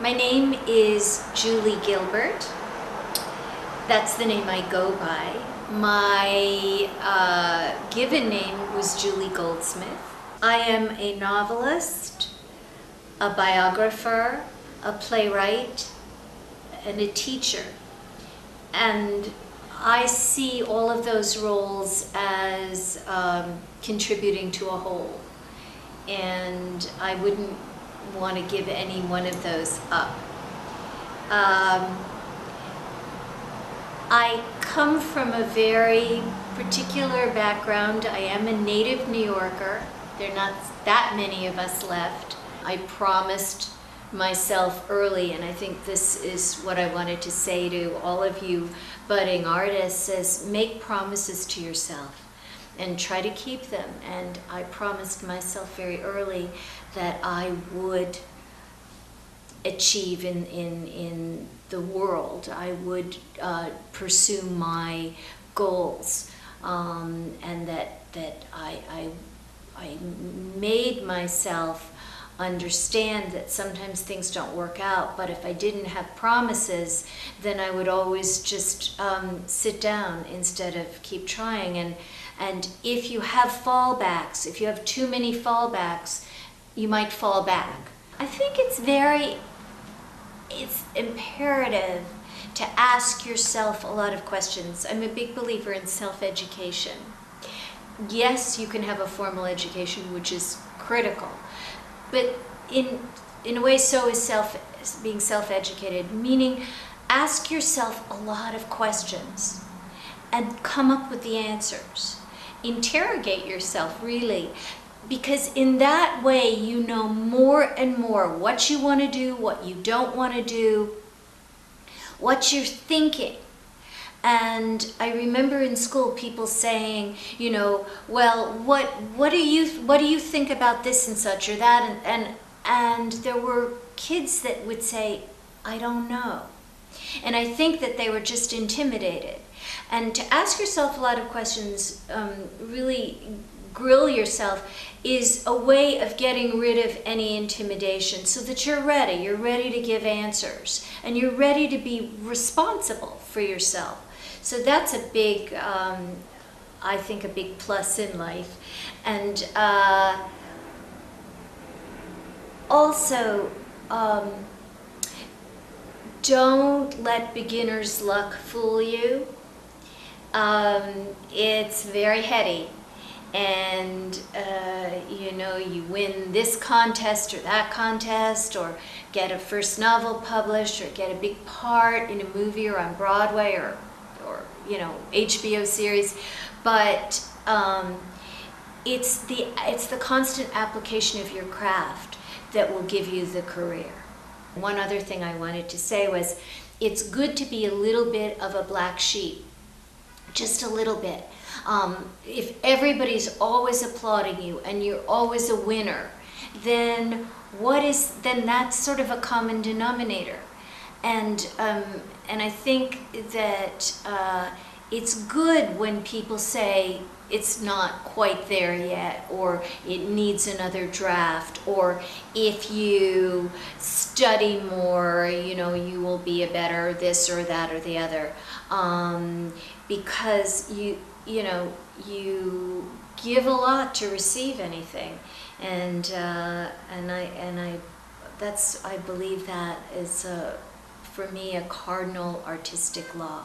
My name is Julie Gilbert. That's the name I go by. My given name was Julie Goldsmith. I am a novelist, a biographer, a playwright, and a teacher. And I see all of those roles as contributing to a whole. And I wouldn't want to give any one of those up. I come from a very particular background. I am a native New Yorker. There are not that many of us left. I promised myself early, and I think this is what I wanted to say to all of you budding artists, is make promises to yourself and try to keep them. And I promised myself very early that I would achieve in the world. I would pursue my goals, and that I made myself understand that sometimes things don't work out, but if I didn't have promises, then I would always just sit down instead of keep trying. And if you have fallbacks, if you have too many fallbacks, you might fall back. I think it's imperative to ask yourself a lot of questions. I'm a big believer in self-education. Yes, you can have a formal education, which is critical, but in a way, so is being self-educated, meaning ask yourself a lot of questions and come up with the answers. Interrogate yourself, really, because in that way you know more and more what you want to do, what you don't want to do, what you're thinking. And I remember in school people saying, you know, well, what do you think about this and such or that, and there were kids that would say, I don't know. And I think that they were just intimidated. And to ask yourself a lot of questions, really grill yourself, is a way of getting rid of any intimidation so that you're ready to give answers, and you're ready to be responsible for yourself. So that's a big, I think, a big plus in life. And also, don't let beginner's luck fool you. It's very heady. And you know, you win this contest or that contest, or get a first novel published, or get a big part in a movie or on Broadway, or you know, HBO series, but it's the constant application of your craft that will give you the career. One other thing I wanted to say was, it's good to be a little bit of a black sheep, just a little bit. If everybody's always applauding you and you're always a winner, then that's sort of a common denominator. And I think that it's good when people say it's not quite there yet, or it needs another draft, or if you study more, you know, you will be a better this or that or the other, because you know, you give a lot to receive anything, and I believe that is for me a cardinal artistic law.